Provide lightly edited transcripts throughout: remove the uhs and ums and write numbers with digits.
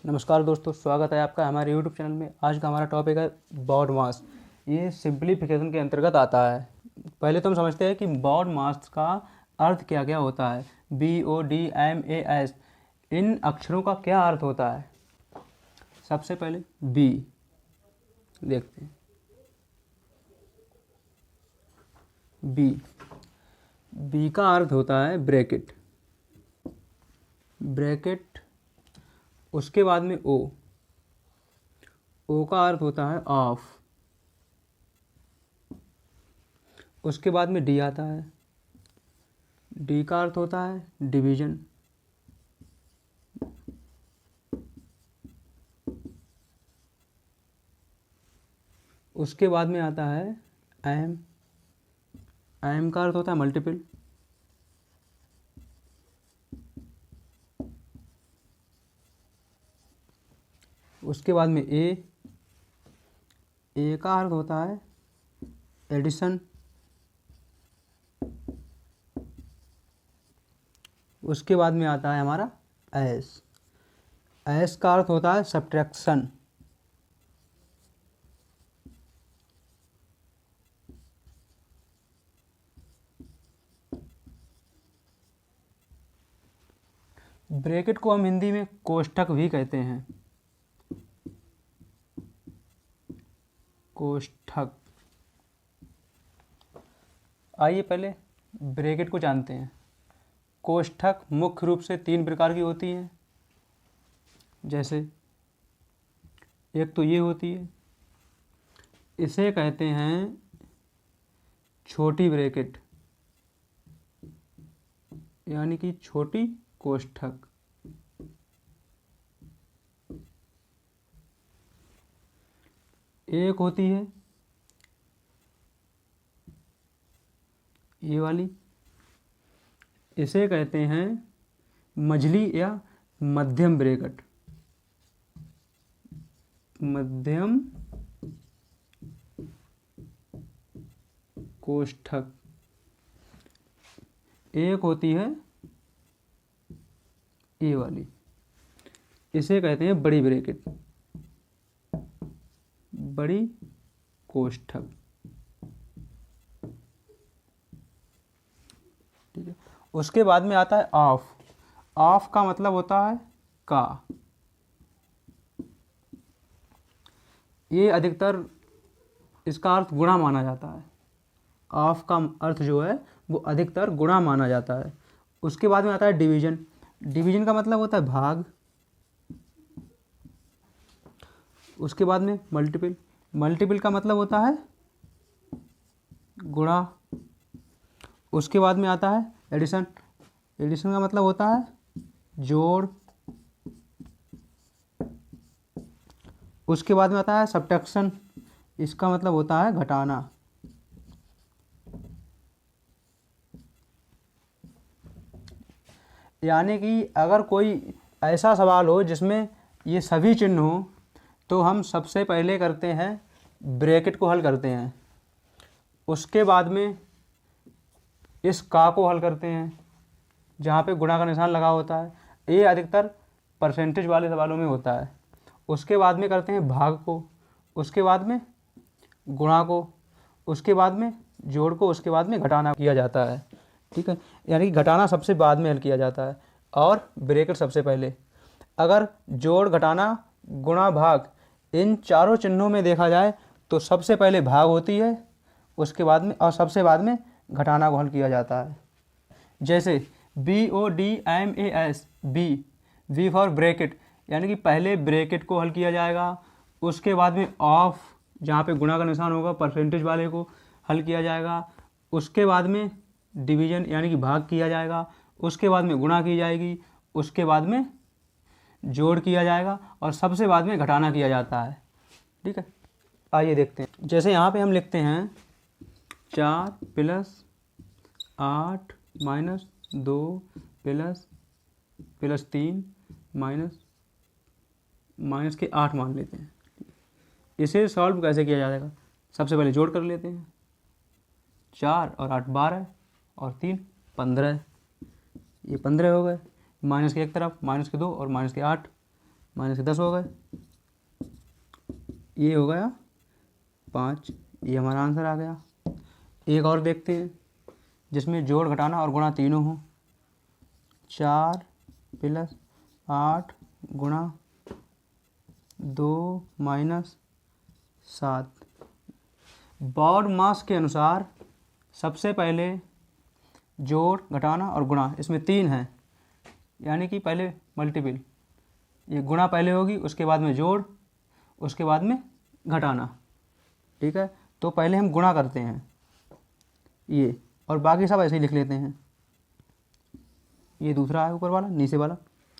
नमस्कार दोस्तों, स्वागत है आपका हमारे YouTube चैनल में। आज का हमारा टॉपिक है बॉड मास। ये सिंप्लीफिकेशन के अंतर्गत आता है। पहले तो हम समझते हैं कि बॉड मास का अर्थ क्या क्या होता है। BODMAS, इन अक्षरों का क्या अर्थ होता है। सबसे पहले बी देखते हैं। बी का अर्थ होता है ब्रैकेट। उसके बाद में ओ का अर्थ होता है ऑफ। उसके बाद में डी आता है। डी का अर्थ होता है डिवीजन। उसके बाद में आता है एम। एम का अर्थ होता है मल्टीपल। उसके बाद में ए का अर्थ होता है एडिशन। उसके बाद में आता है हमारा एस का अर्थ होता है सब्ट्रैक्शन। ब्रैकेट को हम हिंदी में कोष्ठक भी कहते हैं। कोष्ठक। आइए पहले ब्रैकेट को जानते हैं। कोष्ठक मुख्य रूप से 3 प्रकार की होती हैं। जैसे एक तो ये होती है, इसे कहते हैं छोटी ब्रैकेट, यानी कि छोटी कोष्ठक। एक होती है ये वाली, इसे कहते हैं मझली या मध्यम ब्रैकेट। मध्यम कोष्ठक। एक होती है ये वाली, इसे कहते हैं बड़ी ब्रैकेट, बड़ी कोष्ठक। ठीक है। उसके बाद में आता है ऑफ। ऑफ का मतलब होता है का। ये अधिकतर इसका अर्थ गुणा माना जाता है। ऑफ का अर्थ जो है वो अधिकतर गुणा माना जाता है। उसके बाद में आता है डिवीजन। डिवीजन का मतलब होता है भाग। उसके बाद में मल्टीपल। मल्टीपल का मतलब होता है गुणा। उसके बाद में आता है एडिशन। एडिशन का मतलब होता है जोड़। उसके बाद में आता है सब्ट्रैक्शन। इसका मतलब होता है घटाना। यानी कि अगर कोई ऐसा सवाल हो जिसमें ये सभी चिन्ह हो, तो हम सबसे पहले करते हैं ब्रैकेट को हल करते हैं। उसके बाद में इस का को हल करते हैं जहाँ पे गुणा का निशान लगा होता है। ये अधिकतर परसेंटेज वाले सवालों में होता है। उसके बाद में करते हैं भाग को। उसके बाद में गुणा को। उसके बाद में जोड़ को। उसके बाद में घटाना किया जाता है। ठीक है, यानी कि घटाना सबसे बाद में हल किया जाता है और ब्रैकेट सबसे पहले। अगर जोड़, घटाना, गुणा, भाग इन चारों चिन्हों में देखा जाए तो सबसे पहले भाग होती है, उसके बाद में और सबसे बाद में घटाना को हल किया जाता है। जैसे BODMAS, बी फॉर ब्रैकेट, यानी कि पहले ब्रैकेट को हल किया जाएगा। उसके बाद में ऑफ, जहाँ पे गुणा का निशान होगा, परसेंटेज वाले को हल किया जाएगा। उसके बाद में डिवीजन यानी कि भाग किया जाएगा। उसके बाद में गुणा की जाएगी। उसके बाद में जोड़ किया जाएगा और सबसे बाद में घटाना किया जाता है। ठीक है, आइए देखते हैं। जैसे यहाँ पे हम लिखते हैं 4 + 8 - 2 + 3 माइनस के 8 मान लेते हैं। इसे सॉल्व कैसे किया जाएगा? सबसे पहले जोड़ कर लेते हैं। 4 और 8 12 और 3 15। ये 15 हो गए। माइनस के एक तरफ, -2 और -8 माइनस के 10 हो गए, ये हो गया 5, ये हमारा आंसर आ गया। एक और देखते हैं जिसमें जोड़ घटाना और गुणा तीनों हो। 4 + 8 गुणा 2 - 7। बॉड मास के अनुसार सबसे पहले जोड़ घटाना और गुणा, इसमें 3 हैं, यानी कि पहले मल्टीपल, ये गुणा पहले होगी, उसके बाद में जोड़, उसके बाद में घटाना। ठीक है, तो पहले हम गुणा करते हैं ये, और बाकी सब ऐसे ही लिख लेते हैं। ये दूसरा है, ऊपर वाला, नीचे वाला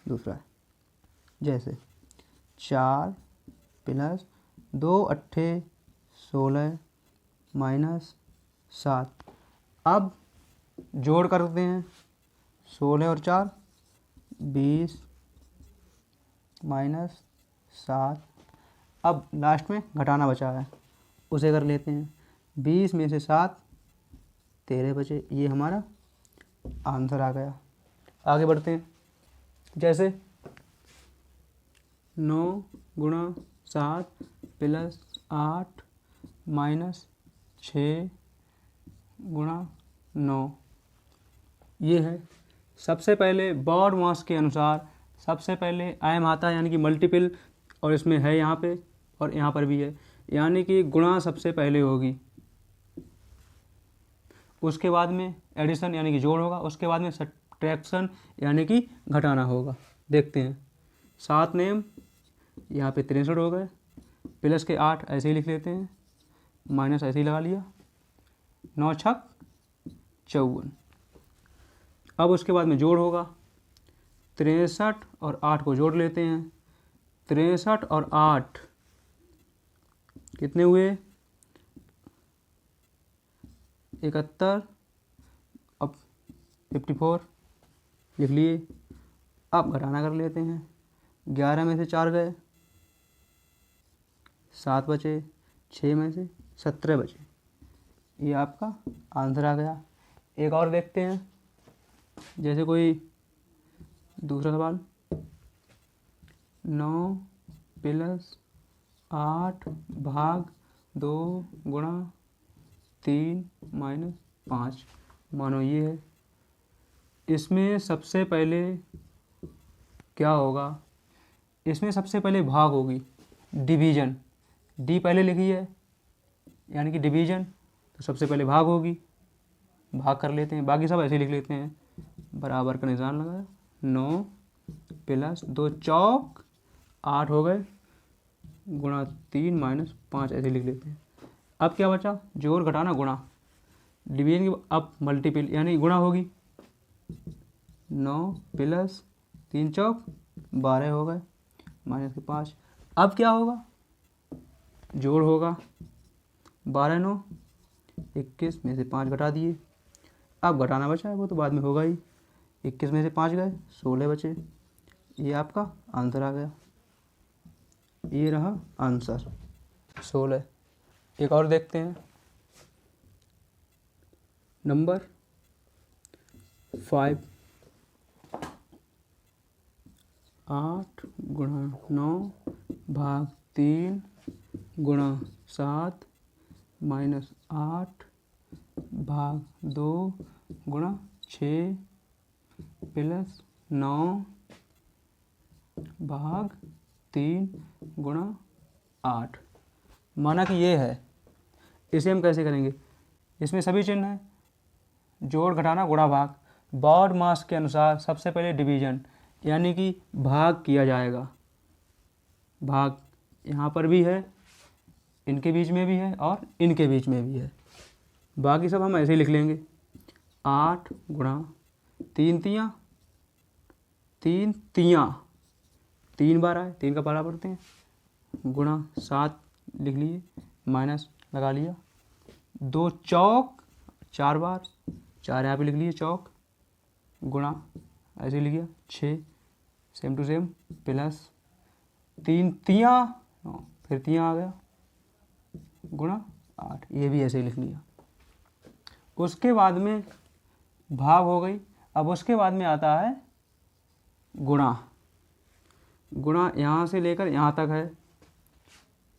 दूसरा है। जैसे 4 + 2 × 8 = 16 - 7। अब जोड़ करते हैं, 16 और 4 20 - 7। अब लास्ट में घटाना बचा है, उसे कर लेते हैं। 20 में से 7 13 बचे, ये हमारा आंसर आ गया। आगे बढ़ते हैं। जैसे 9 × 7 + 8 - 6 × 9, ये है। सबसे पहले बॉड मास के अनुसार सबसे पहले m आता है, यानी कि मल्टीपल, और इसमें है यहाँ पे और यहाँ पर भी है, यानी कि गुणा सबसे पहले होगी, उसके बाद में एडिशन यानी कि जोड़ होगा, उसके बाद में सब्ट्रैक्शन यानी कि घटाना होगा। देखते हैं। 7 नेम यहाँ पे 63 हो गए, प्लस के 8 ऐसे ही लिख लेते हैं, माइनस ऐसे ही लगा लिया, 9 × 6 = 54। अब उसके बाद में जोड़ होगा, 63 और 8 को जोड़ लेते हैं। 63 और 8 कितने हुए? 71। अब 54 लिख लिए। अब घटाना कर लेते हैं। 11 में से 4 गए, 7 बचे, 6 में से 17 बचे, ये आपका आंसर आ गया। एक और देखते हैं, जैसे कोई दूसरा सवाल। 9 + 8 भाग 2 गुणा 3 - 5, मानो ये है। इसमें सबसे पहले क्या होगा? इसमें सबसे पहले भाग होगी, डिवीज़न, डी पहले लिखी है यानी कि डिवीज़न, तो सबसे पहले भाग होगी, भाग कर लेते हैं, बाकी सब ऐसे लिख लेते हैं। बराबर का निशान लगाया, 9 + 2 चौक 8 हो गए, गुणा 3 - 5 ऐसे लिख लेते हैं। अब क्या बचा? जोड़ घटाना गुणा, डिवीजन की अब मल्टीपल यानी गुणा होगी, 9 + 3 चौक 12 हो गए, माइनस के 5। अब क्या होगा? जोड़ होगा, 12 9 21 में से 5 घटा दिए। अब घटाना बचा है, वो तो बाद में होगा ही। 21 में से 5 गए, 16 बचे, ये आपका आंसर आ गया। ये रहा आंसर 16। एक और देखते हैं, नंबर 5। 8 गुणा 9 भाग 3 गुणा 7 -8 भाग 2 गुणा 6 + 9 भाग 3 गुणा 8, माना कि ये है। इसे हम कैसे करेंगे? इसमें सभी चिन्ह हैं, जोड़ घटाना गुणा भाग। बॉड मास के अनुसार सबसे पहले डिवीजन यानी कि भाग किया जाएगा, भाग यहाँ पर भी है, इनके बीच में भी है और इनके बीच में भी है, बाकी सब हम ऐसे ही लिख लेंगे। 8 गुणा 3 तियाँ 3 तियाँ 3 बार आए, 3 का पारा पढ़ते हैं, गुणा 7 लिख लिए, माइनस लगा लिया, 2 चौक 4 बार, 4 यहाँ पे लिख लिए चौक, गुणा ऐसे लिख लिया 6 सेम टू सेम, प्लस 3 तियाँ, फिर तियाँ आ गया, गुणा 8, ये भी ऐसे ही लिख लिया। उसके बाद में भाग हो गई। अब उसके बाद में आता है गुणा। गुणा यहाँ से लेकर यहाँ तक है,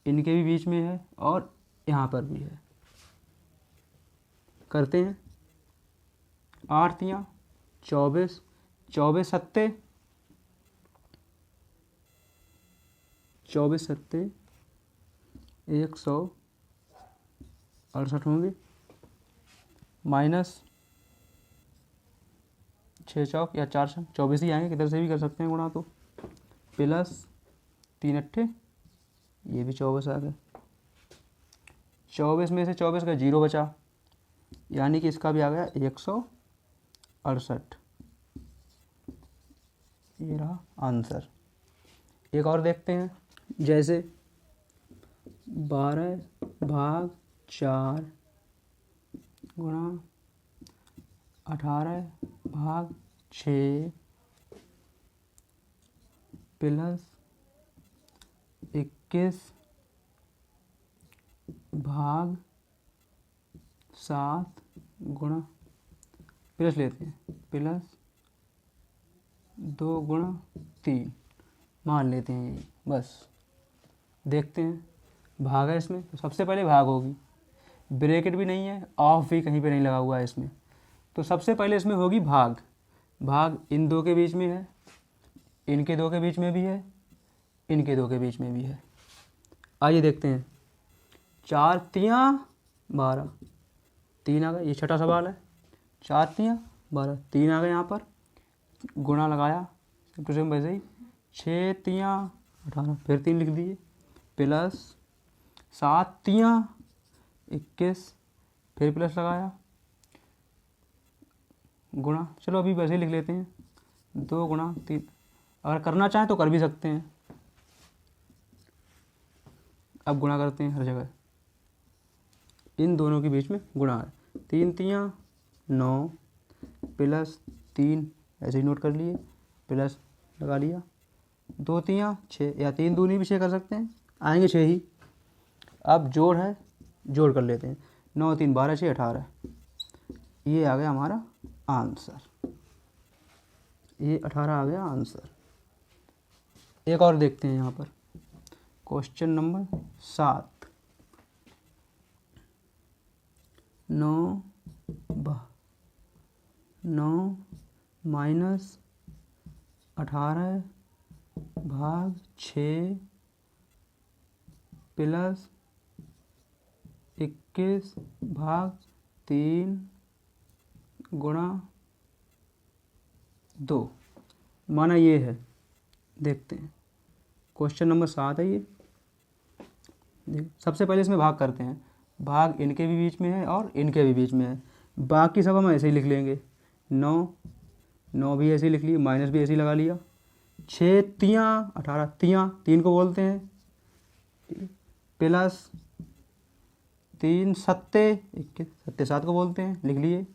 इनके भी बीच में है और यहाँ पर भी है। करते हैं। 8 तियाँ 24, 24 सत्ते 168 होंगे, माइनस 6 चौक या 4 छक 24 ही आएंगे, किधर से भी कर सकते हैं गुणा, तो प्लस 3 अट्ठे, ये भी 24 आ गए। 24 में से 24 का 0 बचा, यानी कि इसका भी आ गया 168। ये रहा आंसर। एक और देखते हैं, जैसे 12/4 गुणा 18/6 प्लस 21/7 गुणा, प्लस लेते हैं, प्लस 2 गुणा 3 मान लेते हैं, यही बस। देखते हैं, भाग है इसमें तो सबसे पहले भाग होगी, ब्रैकेट भी नहीं है, ऑफ भी कहीं पे नहीं लगा हुआ है इसमें, तो सबसे पहले इसमें होगी भाग। भाग इन दो के बीच में है, इनके दो के बीच में भी है, इनके दो के बीच में भी है। आइए देखते हैं। 4 तियाँ 12, 3 आ गए, ये छठा सवाल है। 4 तियाँ 12, 3 आ गए यहाँ पर, गुणा लगाया वैसे ही। 6 तियाँ 18, फिर 3 लिख दिए, प्लस 7 तियाँ 21, फिर प्लस लगाया, गुणा, चलो अभी वैसे ही लिख लेते हैं, 2 गुणा 3। अगर करना चाहें तो कर भी सकते हैं। अब गुणा करते हैं हर जगह, इन दोनों के बीच में गुणा है। 3 तियाँ 9 प्लस 3 ऐसे ही नोट कर लिए, प्लस लगा लिया। 2 तियाँ 6 या 3 दूनी भी 6 कर सकते हैं, आएंगे 6 ही। अब जोड़ है, जोड़ कर लेते हैं। 9 3 12 6 18, ये आ गया हमारा आंसर, ये 18 आ गया आंसर। एक और देखते हैं यहाँ पर, क्वेश्चन नंबर 7। 9 माइनस 18/6 प्लस 21/3 गुणा 2, माना ये है। देखते हैं, क्वेश्चन नंबर 7 है ये। सबसे पहले इसमें भाग करते हैं। भाग इनके भी बीच में है और इनके भी बीच में है, बाकी सब हम ऐसे ही लिख लेंगे। 9 भी ऐसे ही लिख लिए, माइनस भी ऐसे ही लगा लिया। 6 तियाँ 18, तियाँ 3 को बोलते हैं, प्लस 3 सत्ते 21, सत्ते 7 को बोलते हैं, लिख लिए,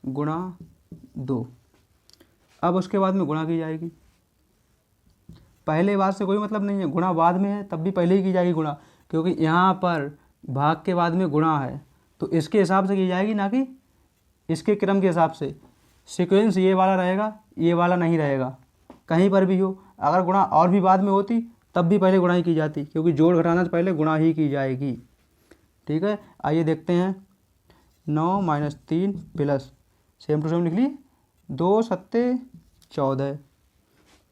गुणा 2। अब उसके बाद में गुणा की जाएगी, पहले बात से कोई मतलब नहीं है, गुणा बाद में है तब भी पहले ही की जाएगी गुणा, क्योंकि यहाँ पर भाग के बाद में गुणा है, तो इसके हिसाब से की जाएगी, ना कि इसके क्रम के हिसाब से। सीक्वेंस ये वाला रहेगा, ये वाला नहीं रहेगा, कहीं पर भी हो। अगर गुणा और भी बाद में होती तब भी पहले गुणा ही की जाती, क्योंकि जोड़ घटाना से पहले गुणा ही की जाएगी। ठीक है, आइए देखते हैं। 9 minus 3 plus, same to same लिख लिए, 2 सत्ते 14।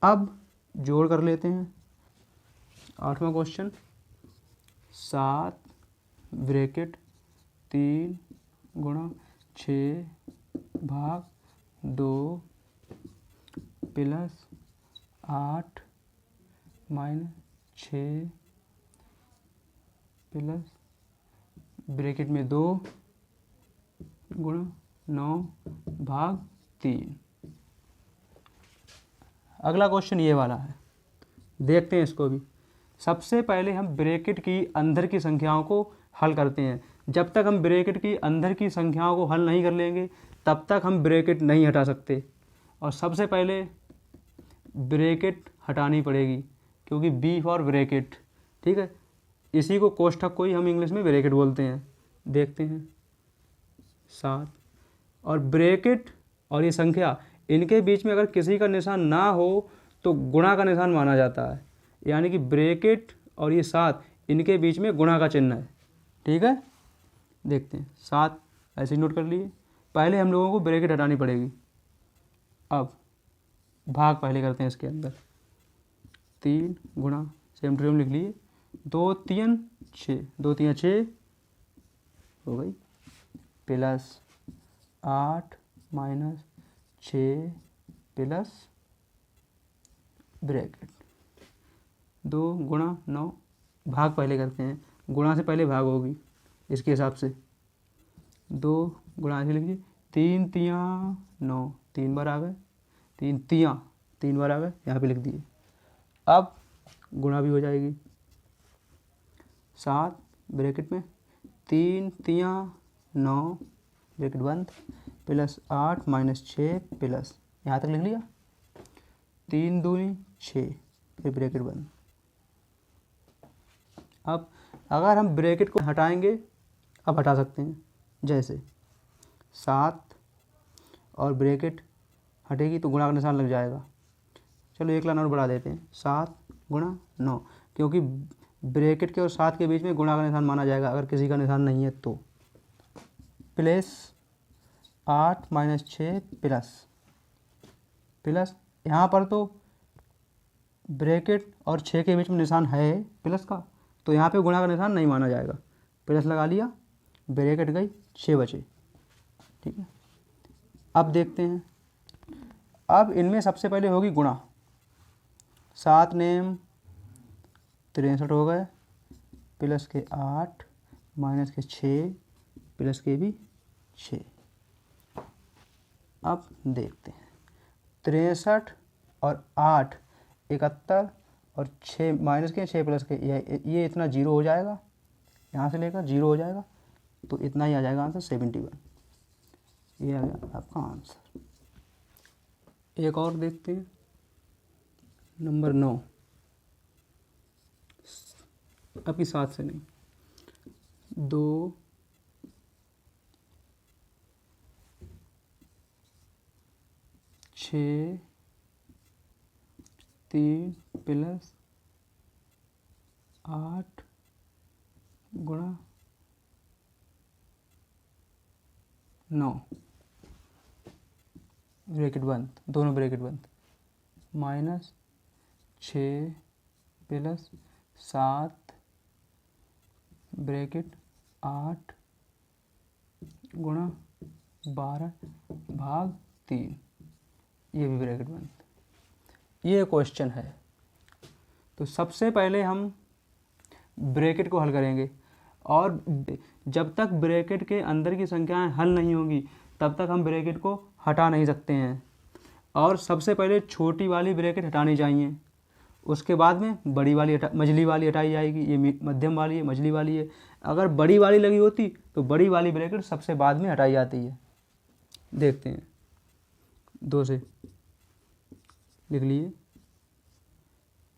अब जोड़ कर लेते हैं। 8वां क्वेश्चन, 7 ब्रैकेट 3 गुणा 6/2 प्लस 8 माइनस 6 प्लस ब्रैकेट में 2 गुणा 9/3। अगला क्वेश्चन ये वाला है, देखते हैं इसको भी। सबसे पहले हम ब्रैकेट की अंदर की संख्याओं को हल करते हैं। जब तक हम ब्रैकेट की अंदर की संख्याओं को हल नहीं कर लेंगे तब तक हम ब्रैकेट नहीं हटा सकते, और सबसे पहले ब्रैकेट हटानी पड़ेगी, क्योंकि बी फॉर ब्रैकेट। ठीक है, इसी को कोष्ठक को ही हम इंग्लिश में ब्रैकेट बोलते हैं। देखते हैं 7, और ब्रैकेट और ये संख्या, इनके बीच में अगर किसी का निशान ना हो तो गुणा का निशान माना जाता है, यानी कि ब्रैकेट और ये 7 इनके बीच में गुणा का चिन्ह है। ठीक है, देखते हैं 7 ऐसे नोट कर लिए। पहले हम लोगों को ब्रैकेट हटानी पड़ेगी। अब भाग पहले करते हैं इसके अंदर, 3 गुणा सेम टू सेम लिख लिए, 2 3 6, 2 3 6 हो गई, प्लस 8 माइनस 6 प्लस ब्रैकेट 2 गुणा 9, भाग पहले करते हैं, गुणा से पहले भाग होगी इसके हिसाब से। 2 गुणा से लिख लीजिए, 3 तिया 9, 3 बार आ गए, 3 तिया 3 बार आ गए, यहाँ पे लिख दिए। अब गुणा भी हो जाएगी, 7 ब्रैकेट में 3 तिया 9 ब्रैकेट बंद, प्लस 8 माइनस 6 प्लस, यहाँ तक लिख लिया, 3 दूनी 6 फिर ब्रैकेट बंद। अब अगर हम ब्रैकेट को हटाएंगे, अब हटा सकते हैं, जैसे 7 और ब्रैकेट हटेगी तो गुणा का निशान लग जाएगा। चलो एक लाइन और बढ़ा देते हैं, 7 गुणा 9, क्योंकि ब्रैकेट के और 7 के बीच में गुणा का निशान माना जाएगा अगर किसी का निशान नहीं है तो, प्लस 8 माइनस 6 प्लस यहाँ पर तो ब्रैकेट और 6 के बीच में निशान है प्लस का, तो यहाँ पे गुणा का निशान नहीं माना जाएगा, प्लस लगा लिया, ब्रैकेट गई, 6 बचे। ठीक है, अब देखते हैं, अब इनमें सबसे पहले होगी गुणा, 7 नेम 63 हो गए, प्लस के 8 माइनस के 6 प्लस के भी 6। अब देखते हैं, 63 और 8 71 और 6 माइनस के 6 प्लस के, ये इतना 0 हो जाएगा, यहाँ से लेकर 0 हो जाएगा, तो इतना ही आ जाएगा आंसर 71। ये आ गया आपका आंसर। एक और देखते हैं, नंबर 9, आपकी 7 से नहीं, 2 6 3 प्लस 8 गुणा 9 ब्रैकेट बंद, दोनों ब्रैकेट बंद, माइनस 6 प्लस 7 ब्रैकेट 8 गुणा 12 भाग 3, ये भी ब्रैकेट बंद। ये क्वेश्चन है, तो सबसे पहले हम ब्रैकेट को हल करेंगे, और जब तक ब्रैकेट के अंदर की संख्याएं हल नहीं होंगी तब तक हम ब्रैकेट को हटा नहीं सकते हैं, और सबसे पहले छोटी वाली ब्रैकेट हटानी चाहिए, उसके बाद में बड़ी वाली मझली वाली हटाई जाएगी, ये मध्यम वाली है, मझली वाली है। अगर बड़ी वाली लगी होती तो बड़ी वाली ब्रैकेट सबसे बाद में हटाई जाती है। देखते हैं, 2 से लिख लिए,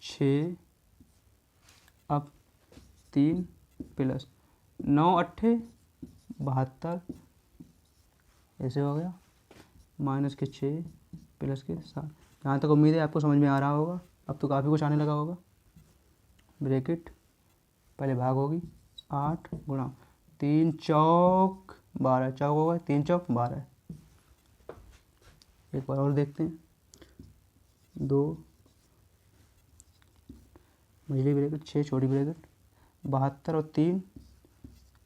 6 अब 3 प्लस 9 8 72 ऐसे हो गया, माइनस के 6 प्लस के 7। यहाँ तक उम्मीद है आपको समझ में आ रहा होगा, अब तो काफ़ी कुछ आने लगा होगा। ब्रैकेट पहले भाग होगी, 8 गुणा 3 चौक 12, चौक होगा 3 चौक 12। एक बार और देखते हैं, 2 मझली ब्रैकेट 6 छोटी ब्रैकेट 72 और 3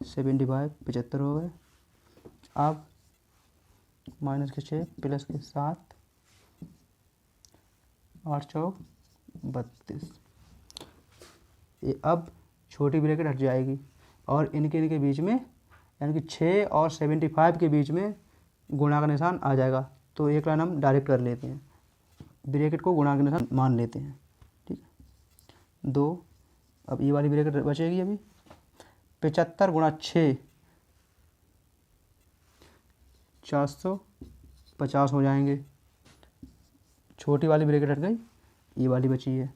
75 75 हो गए। अब माइनस के 6 प्लस के 7 8 चौक 32। ये अब छोटी ब्रैकेट हट जाएगी और इनके बीच में, यानी कि 6 और 75 के बीच में गुणा का निशान आ जाएगा। तो एक लाइन हम डायरेक्ट कर लेते हैं, ब्रैकेट को गुणा का निशान मान लेते हैं। ठीक है, 2 अब ये वाली ब्रैकेट बचेगी अभी, 75 गुणा 6 450 हो जाएंगे। छोटी वाली ब्रैकेट हट गई, ये वाली बची है,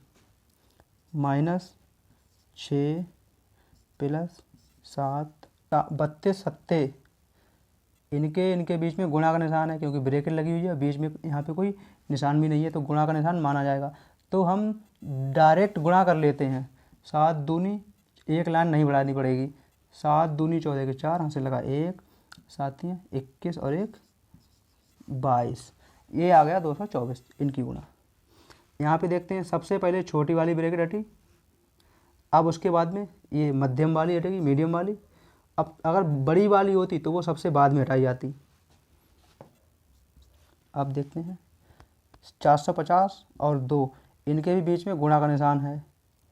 माइनस 6 प्लस 7 32 70। इनके बीच में गुणा का निशान है, क्योंकि ब्रैकेट लगी हुई है, बीच में यहाँ पे कोई निशान भी नहीं है, तो गुणा का निशान माना जाएगा। तो हम डायरेक्ट गुणा कर लेते हैं। 7 दूनी, एक लाइन नहीं बढ़ानी पड़ेगी। 7 दूनी 14 के 4, हाथ से लगा 1, 7 21 और 1 22। ये आ गया 224 इनकी गुणा। यहाँ पे देखते हैं सबसे पहले छोटी वाली ब्रैकेट हटी, अब उसके बाद में ये मध्यम वाली हटेगी, मीडियम वाली। अब अगर बड़ी वाली होती तो वो सबसे बाद में हटाई जाती। अब देखते हैं 450 और 2, इनके भी बीच में गुणा का निशान है,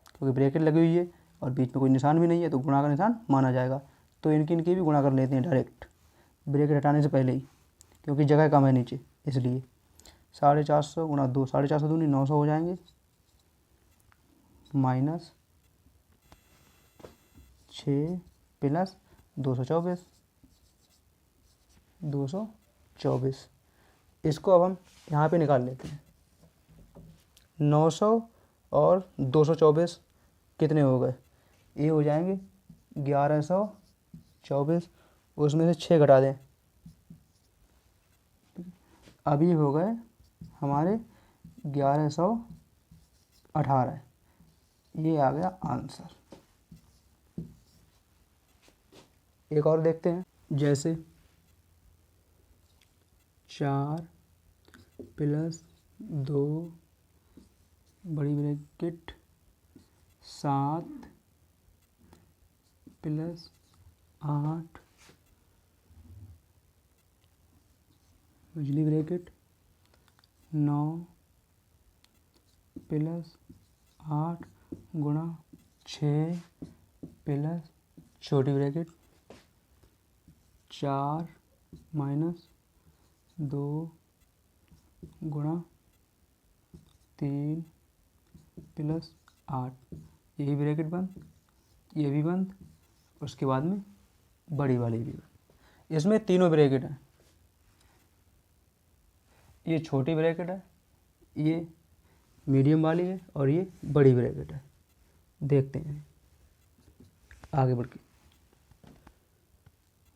क्योंकि ब्रैकेट लगी हुई है और बीच में कोई निशान भी नहीं है तो गुणा का निशान माना जाएगा। तो इनकी भी गुणा कर लेते हैं डायरेक्ट, ब्रैकेट हटाने से पहले ही, क्योंकि जगह कम है नीचे इसलिए। 450 गुणा 2, 450 दूनी 900 हो जाएंगे, माइनस 6 प्लस 224। इसको अब हम यहाँ पे निकाल लेते हैं। 900 और 224 कितने हो गए? ये हो जाएंगे 1124, उसमें से 6 घटा दें, अब ये हो गए हमारे 1118। ये आ गया आंसर। एक और देखते हैं, जैसे 4 प्लस 2 बड़ी ब्रैकेट 7 प्लस 8 मझली ब्रैकेट 9 प्लस 8 गुणा 6 प्लस छोटी ब्रैकेट 4 माइनस 2 गुणा 3 प्लस 8। यही ब्रैकेट बंद, ये भी बंद, उसके बाद में बड़ी वाली भी बंद। इसमें तीनों ब्रैकेट हैं, ये छोटी ब्रैकेट है, ये मीडियम वाली है और ये बड़ी ब्रैकेट है। देखते हैं आगे बढ़ के,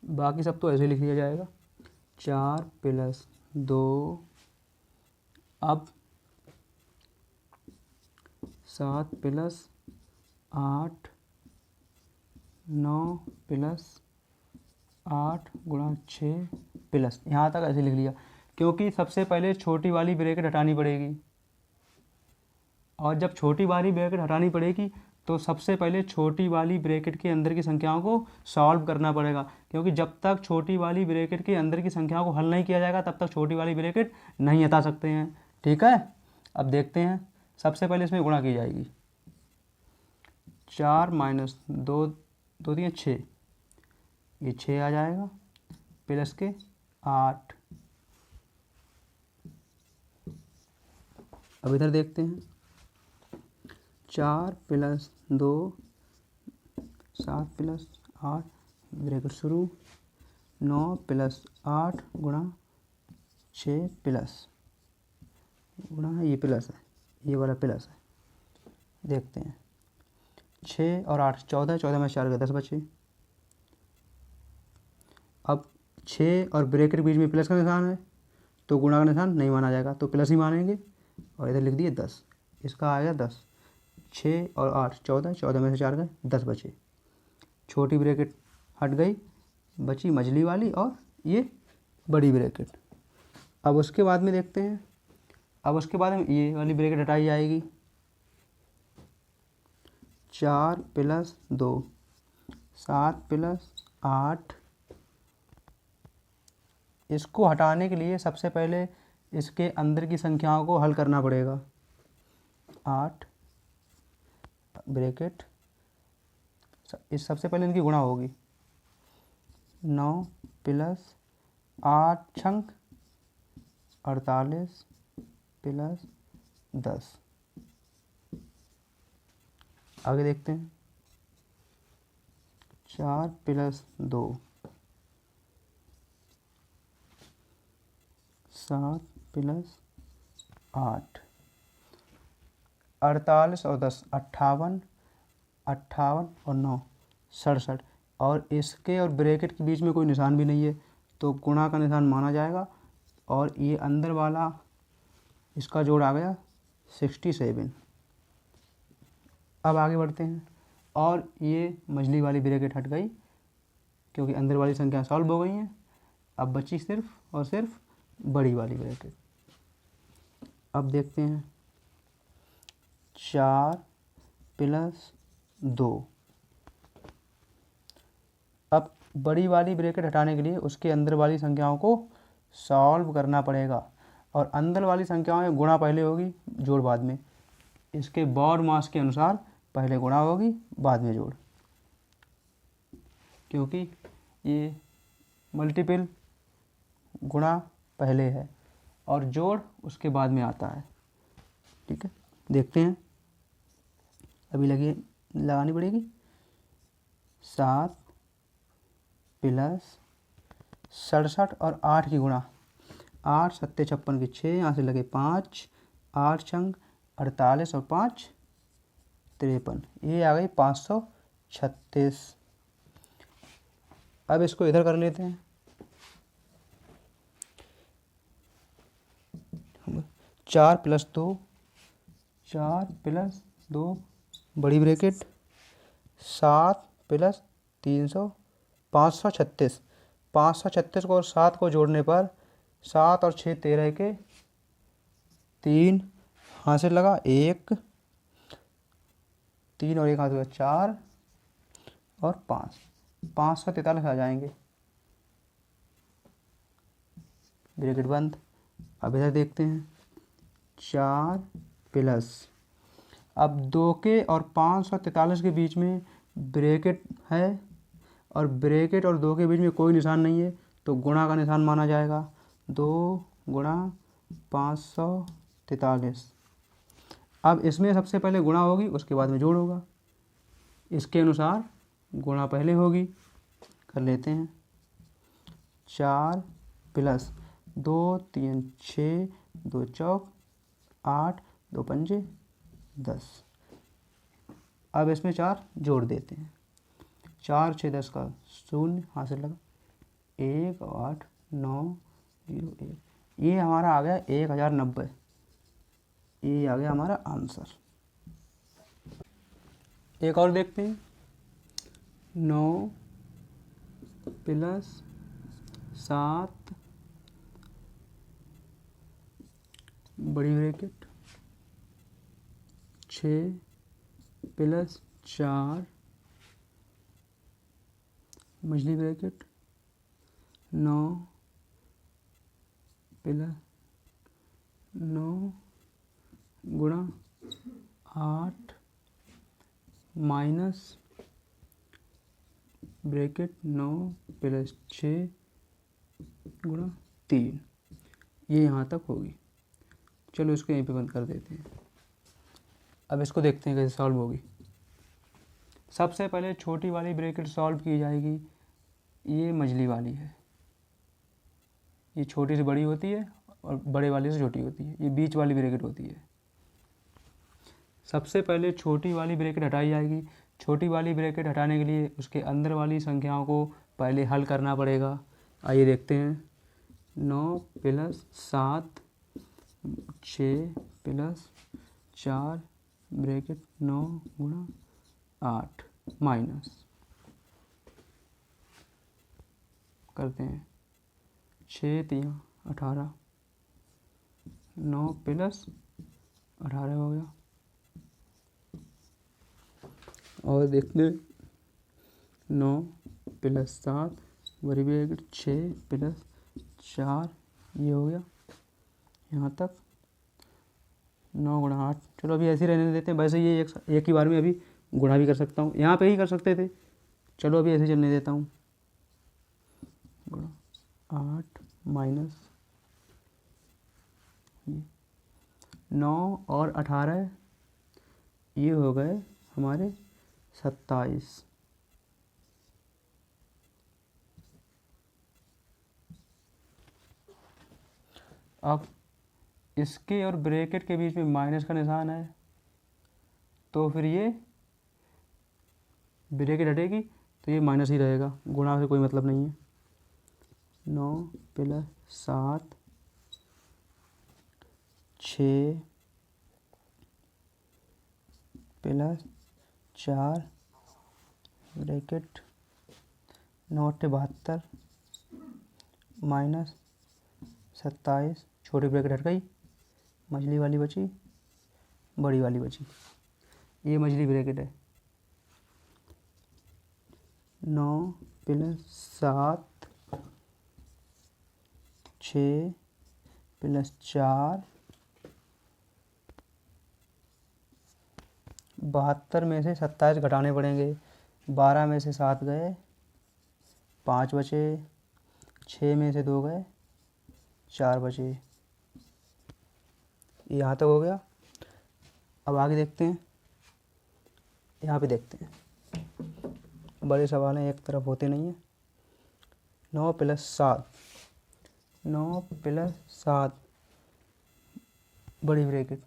बाकी सब तो ऐसे लिख लिया जाएगा। 4 प्लस 2, अब 7 प्लस 8 9 प्लस 8 गुणा 6 प्लस, यहाँ तक ऐसे लिख लिया, क्योंकि सबसे पहले छोटी वाली ब्रैकेट हटानी पड़ेगी, और जब छोटी वाली ब्रैकेट हटानी पड़ेगी तो सबसे पहले छोटी वाली ब्रैकेट के अंदर की संख्याओं को सॉल्व करना पड़ेगा, क्योंकि जब तक छोटी वाली ब्रैकेट के अंदर की संख्याओं को हल नहीं किया जाएगा तब तक छोटी वाली ब्रैकेट नहीं हटा सकते हैं। ठीक है, अब देखते हैं, सबसे पहले इसमें गुणा की जाएगी। 4 माइनस 2 2 3 6, ये 6 आ जाएगा, प्लस के 8। अब इधर देखते हैं, 4 प्लस 2 7 प्लस 8 ब्रैकेट शुरू, 9 प्लस 8 गुणा 6 प्लस, गुणा है ये प्लस है, ये वाला प्लस है। देखते हैं, 6 और 8 14, 14 में 4 10 बचे। अब 6 और ब्रैकेट के बीच में प्लस का निशान है तो गुणा का निशान नहीं माना जाएगा, तो प्लस ही मानेंगे, और इधर लिख दिए 10, इसका आ गया 10। 6 और 8 14, 14 में से 4 गए 10 बचे। छोटी ब्रैकेट हट गई, बची मझली वाली और ये बड़ी ब्रैकेट। अब उसके बाद में देखते हैं, अब उसके बाद में ये वाली ब्रैकेट हटाई जाएगी। 4 प्लस 2 7 प्लस 8, इसको हटाने के लिए सबसे पहले इसके अंदर की संख्याओं को हल करना पड़ेगा। 8 ब्रैकेट, इस सबसे पहले इनकी गुणा होगी, 9 प्लस 8 छंक 48 प्लस 10। आगे देखते हैं, 4 प्लस 2 7 प्लस 8, 48 और 10 58, 58 और 9 67, और इसके और ब्रैकेट के बीच में कोई निशान भी नहीं है तो गुणा का निशान माना जाएगा, और ये अंदर वाला इसका जोड़ आ गया 67। अब आगे बढ़ते हैं और ये मझली वाली ब्रैकेट हट गई क्योंकि अंदर वाली संख्या सॉल्व हो गई हैं। अब बची सिर्फ और सिर्फ बड़ी वाली ब्रैकेट। अब देखते हैं 4 + 2। अब बड़ी वाली ब्रैकेट हटाने के लिए उसके अंदर वाली संख्याओं को सॉल्व करना पड़ेगा और अंदर वाली संख्याओं में गुणा पहले होगी, जोड़ बाद में। इसके बॉड मास के अनुसार पहले गुणा होगी, बाद में जोड़, क्योंकि ये मल्टीपल गुणा पहले है और जोड़ उसके बाद में आता है। ठीक है, देखते हैं। अभी लगानी पड़ेगी। 7 + 67 और 8 की गुणा। 8 × 7 = 56 की 6, यहाँ से लगे 5, 8 छंग 48 और 5 53। ये आ गई 536। अब इसको इधर कर लेते हैं। 4 + 2, 4 + 2 बड़ी ब्रैकेट, 7 + 300 536। 536 को और 7 को जोड़ने पर 7 और 6 13 के 3 हाथ से लगा 1, 3 और 1 हाथ से 4 और 5, 543 आ जाएंगे। ब्रैकेट बंद। अब इधर देखते हैं 4 + अब 2 के और 543 के बीच में ब्रैकेट है और ब्रैकेट और 2 के बीच में कोई निशान नहीं है तो गुणा का निशान माना जाएगा। 2 × 543। अब इसमें सबसे पहले गुणा होगी, उसके बाद में जोड़ होगा। इसके अनुसार गुणा पहले होगी, कर लेते हैं। 4 + 2 3 6 2 चौक 8 2 पंजे 10। अब इसमें 4 जोड़ देते हैं। 4 6 10 का 0 हासिल लगा 1 8 9 0 1। ये हमारा आ गया 1090। ये आ गया हमारा आंसर। एक और देखते हैं। 9 + 7 बड़ी ब्रैकेट, 6 + 4 मझली ब्रैकेट, 9 + 9 गुणा 8 माइनस ब्रैकेट 9 + 6 गुणा 3। ये यहाँ तक होगी। चलो इसको यहीं पे बंद कर देते हैं। अब इसको देखते हैं कैसे सॉल्व होगी। सबसे पहले छोटी वाली ब्रैकेट सॉल्व की जाएगी। ये मझली वाली है, ये छोटी से बड़ी होती है और बड़े वाली से छोटी होती है। ये बीच वाली ब्रैकेट होती है। सबसे पहले छोटी वाली ब्रैकेट हटाई जाएगी। छोटी वाली ब्रैकेट हटाने के लिए उसके अंदर वाली संख्याओं को पहले हल करना पड़ेगा। आइए देखते हैं। 9 + 7 6 + 4 ब्रैकेट 9 गुणा 8 माइनस करते हैं 6 3 18 9 + 18 हो गया। और देखते हैं 9 + 7 बड़ी ब्रैकेट 6 + 4 ये हो गया यहाँ तक 9 गुणा 8। चलो अभी ऐसे ही रहने देते हैं। वैसे ये एक ही बार में अभी गुणा भी कर सकता हूँ, यहाँ पे ही कर सकते थे। चलो अभी ऐसे चलने देता हूँ। गुणा 8 माइनस 9 और 18 ये हो गए हमारे 27। अब इसके और ब्रैकेट के बीच में माइनस का निशान है तो फिर ये ब्रैकेट हटेगी तो ये माइनस ही रहेगा, गुणा से कोई मतलब नहीं है। 9 + 7 6 प्लस 4 ब्रैकेट 9×72 माइनस 27, छोटी ब्रैकेट हट गई, मछली वाली बची, बड़ी वाली बची, ये मछली ब्रैकेट है। 9 + 7 6 + 4 72 में से 27 घटाने पड़ेंगे, 12 में से 7 गए, 5 बचे, 6 में से 2 गए, 4 बचे। यहाँ तक हो गया। अब आगे देखते हैं, यहाँ पे देखते हैं, बड़े सवाल हैं, एक तरफ होते नहीं हैं। 9 + 7 9 + 7 बड़ी ब्रैकेट,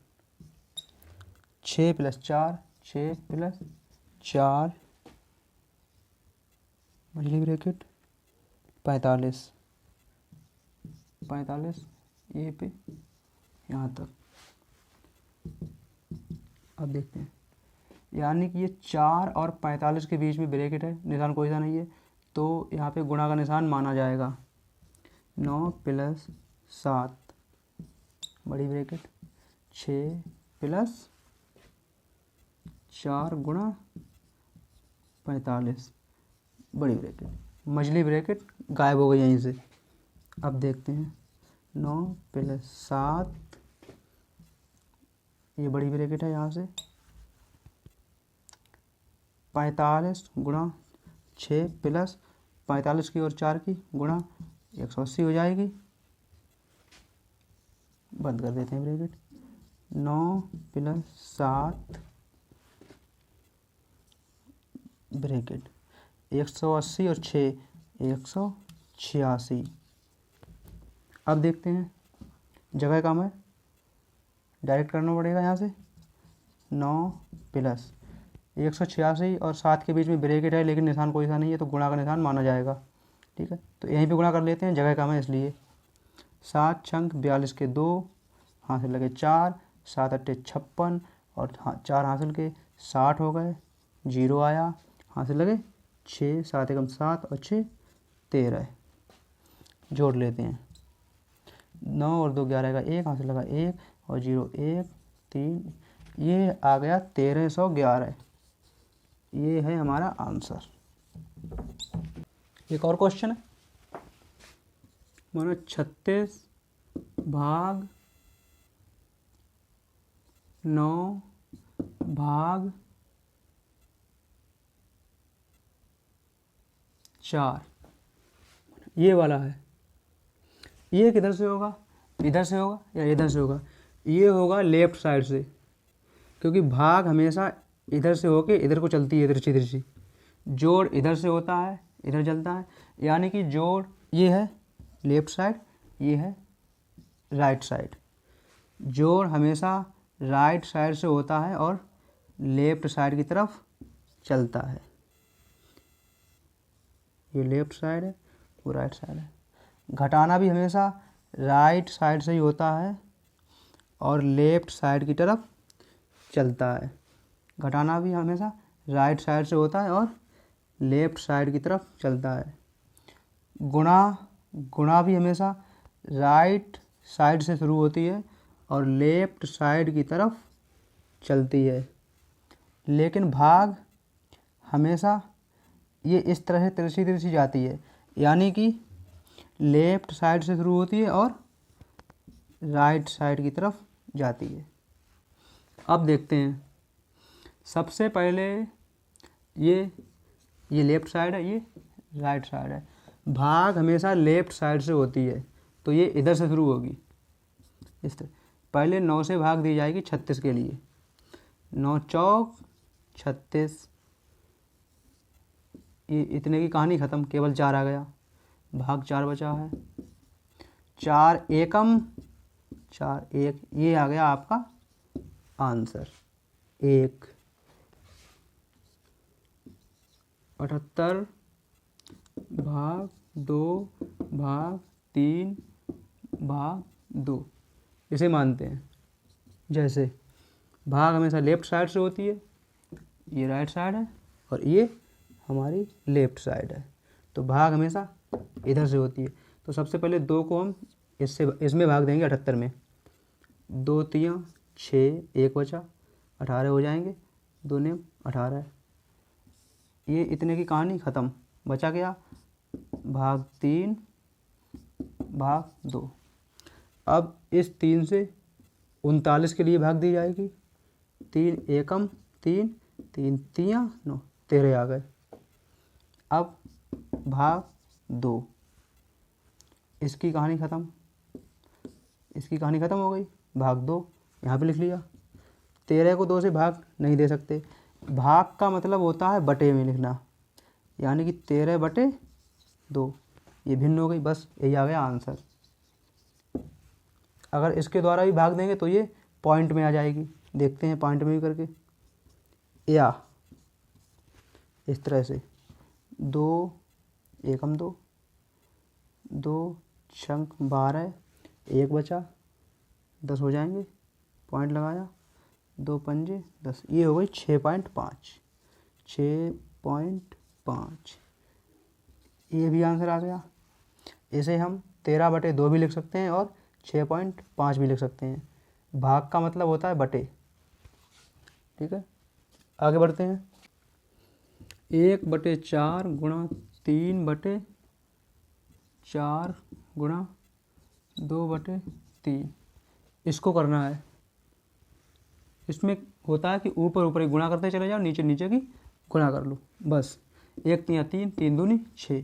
6 + 4 6 + 4 मछली ब्रैकेट 45 ये पे यहाँ तक। अब देखते हैं, यानी कि ये 4 और 45 के बीच में ब्रैकेट है, निशान कोई सा नहीं है, तो यहाँ पे गुणा का निशान माना जाएगा। 9 + 7 बड़ी ब्रैकेट, 6 + 4 गुणा 45 बड़ी ब्रैकेट, मछली ब्रैकेट गायब हो गई यहीं से। अब देखते हैं, 9 + 7 ये बड़ी ब्रैकेट है, यहाँ से 45 गुणा 6 + 45 की और 4 की गुणा 180 हो जाएगी, बंद कर देते हैं ब्रैकेट। 9 + 7 ब्रैकेट 180 और 6 186। अब देखते हैं, जगह कम है, डायरेक्ट करना पड़ेगा यहाँ से। 9 + 186 और 7 के बीच में ब्रैकेट है, लेकिन निशान कोई सा नहीं है, तो गुणा का निशान माना जाएगा। ठीक है, तो यहीं पे गुणा कर लेते हैं, जगह कम है इसलिए। 7 छंक 42 के 2, हासिल लगे 4, 7 अट्ठे 56 और 4 हासिल के 60 हो गए, 0 आया, हासिल लगे 6, 7 एकम 7 और 6 13। जोड़ लेते हैं, 9 और 2 11 का 1, हासिल लगा 1 और 0 1 3, ये आ गया 1311। ये है हमारा आंसर। एक और क्वेश्चन है, मानो 36 भाग 9 भाग 4 ये वाला है। ये किधर से होगा, इधर से होगा या इधर से होगा? ये होगा लेफ्ट साइड से, क्योंकि भाग हमेशा इधर से होके इधर को चलती है, तिरछी तिरछी। जोड़ इधर से होता है, इधर चलता है, यानी कि जोड़ ये है लेफ्ट साइड, ये है राइट साइड। जोड़ हमेशा राइट साइड से होता है और लेफ्ट साइड की तरफ चलता है। ये लेफ्ट साइड है, वो राइट साइड है। घटाना भी हमेशा राइट साइड से ही होता है और लेफ्ट साइड की तरफ चलता है। घटाना भी हमेशा राइट साइड से होता है और लेफ्ट साइड की तरफ चलता है। गुणा भी हमेशा राइट साइड से शुरू होती है और लेफ्ट साइड की तरफ चलती है। लेकिन भाग हमेशा ये इस तरह से तिरछी तिरछी जाती है, यानी कि लेफ्ट साइड से शुरू होती है और राइट साइड की तरफ जाती है। अब देखते हैं, सबसे पहले ये लेफ्ट साइड है, ये राइट साइड है। भाग हमेशा लेफ्ट साइड से होती है, तो ये इधर से शुरू होगी इस तरह। पहले 9 से भाग दी जाएगी 36 के लिए, 9 चौक 36, ये इतने की कहानी ख़त्म, केवल 4 आ गया, भाग 4 बचा है। 4 एकम 4 1, ये आ गया आपका आंसर 1। 78 भाग 2 भाग 3 भाग 2 इसे मानते हैं। जैसे भाग हमेशा लेफ्ट साइड से होती है ये राइट साइड है और ये हमारी लेफ्ट साइड है। तो भाग हमेशा इधर से होती है। तो सबसे पहले 2 को हम इसमें भाग देंगे 78 में। 2 3 6, 1 बचा 18 हो जाएंगे, 2 ने 18। ये इतने की कहानी ख़त्म। बचा गया भाग 3 भाग 2। अब इस 3 से 39 के लिए भाग दी जाएगी। 3 एकम 3, 3 3 9, 13 आ गए। अब भाग 2, इसकी कहानी ख़त्म। इसकी कहानी ख़त्म हो गई। भाग 2 यहाँ पे लिख लिया। 13 को 2 से भाग नहीं दे सकते। भाग का मतलब होता है बटे में लिखना, यानी कि 13/2। ये भिन्न हो गई। बस यही आ गया आंसर। अगर इसके द्वारा भी भाग देंगे तो ये पॉइंट में आ जाएगी। देखते हैं पॉइंट में भी करके। या इस तरह से 2 एकम 2, 2 छंक 12, 1 बचा 10 हो जाएंगे। पॉइंट लगाया, 2 पंजे 10। ये हो गई 6.5। 6.5 ये भी आंसर आ गया। इसे हम 13/2 भी लिख सकते हैं और 6.5 भी लिख सकते हैं। भाग का मतलब होता है बटे। ठीक है, आगे बढ़ते हैं। 1/4 गुणा 3/4 गुणा 2/3 इसको करना है। इसमें होता है कि ऊपर ऊपर ही गुणा करते चले जाओ, नीचे नीचे की गुणा कर लो। बस 1 3 3, 3 दूनी 6।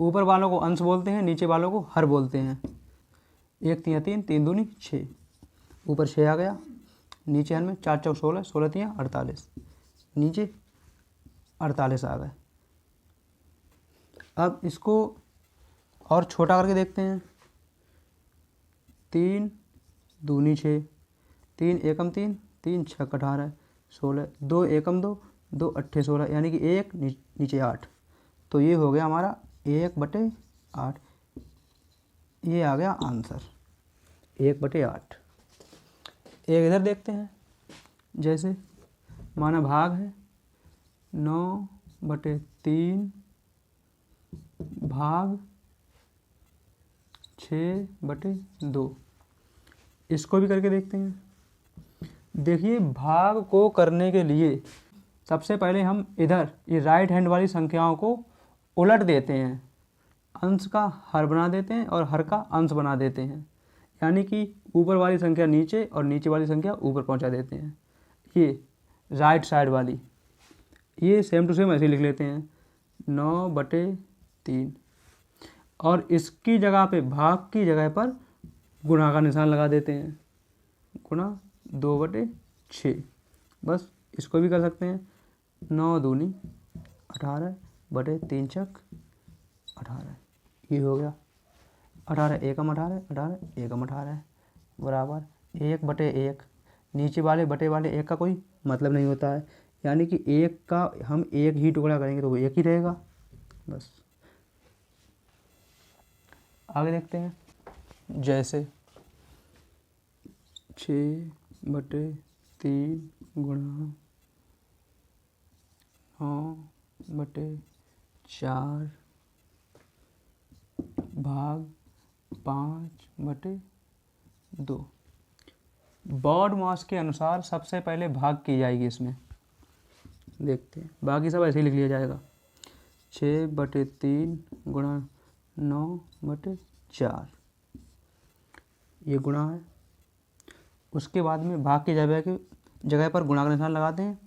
ऊपर वालों को अंश बोलते हैं, नीचे वालों को हर बोलते हैं। 1 3 3, 3 दूनी 6। ऊपर 6 आ गया, नीचे हर में 4 चौक 16, 16 3 48, नीचे 48 आ गए। अब इसको और छोटा करके देखते हैं। 3 दूनी 6, 3 एकम 3, 3 छक 18, 16, 2 एकम 2, 2 अट्ठे 16, यानी कि 1 नीचे 8। तो ये हो गया हमारा 1/8। ये आ गया आंसर 1/8। एक इधर देखते हैं। जैसे माना भाग है 9/3 भाग 6/2। इसको भी करके देखते हैं। देखिए, भाग को करने के लिए सबसे पहले हम इधर ये राइट हैंड वाली संख्याओं को उलट देते हैं। अंश का हर बना देते हैं और हर का अंश बना देते हैं, यानी कि ऊपर वाली संख्या नीचे और नीचे वाली संख्या ऊपर पहुंचा देते हैं। ये राइट साइड वाली, ये सेम टू सेम ऐसे लिख लेते हैं 9/3 और इसकी जगह पे भाग की जगह पर गुणा का निशान लगा देते हैं। गुणा 2/6। बस इसको भी कर सकते हैं। 9 दूनी 18 बटे 3 छक 18। ये हो गया 18 एकम 18, 18 एकम 18 बराबर 1/1। नीचे वाले बटे वाले 1 का कोई मतलब नहीं होता है, यानी कि 1 का हम 1 ही टुकड़ा करेंगे तो वो 1 ही रहेगा। बस आगे देखते हैं। जैसे 6/3 गुणा 9/4 भाग 5/2। बॉड मास के अनुसार सबसे पहले भाग की जाएगी। इसमें देखते हैं, बाकी सब ऐसे ही लिख लिया जाएगा। 6/3 गुणा 9/4 ये गुणा है। उसके बाद में भाग की जगह पर गुणा का निशान लगाते हैं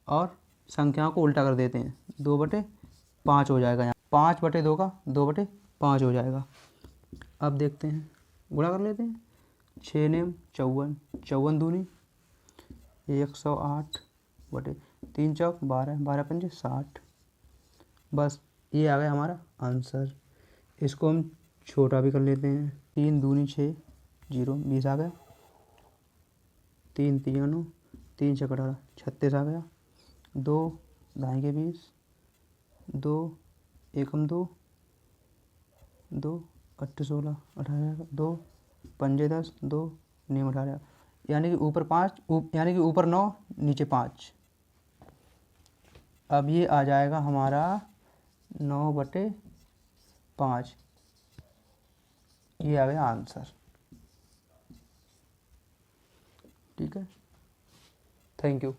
और संख्याओं को उल्टा कर देते हैं। 2/5 हो जाएगा। यहाँ 5/2 का 2/5 हो जाएगा। अब देखते हैं, गुणा कर लेते हैं। 6 नेम 54, 54 दूनी 108 बटे 3 चौक 12, 12 पंजे 60। बस ये आ गया हमारा आंसर। इसको हम छोटा भी कर लेते हैं। 3 दूनी 6, 0 20 आ गया। 3 3 9, 3 छक 18 36 आ गया। 2 ढाई के 20, 2 एकम 2, 2 अट्ठे 16 18, 2 पंजे 10, 2 नेम 18, यानी कि ऊपर 5 यानी कि ऊपर 9 नीचे 5। अब ये आ जाएगा हमारा 9/5, ये आ गया आंसर। ठीक है, थैंक यू।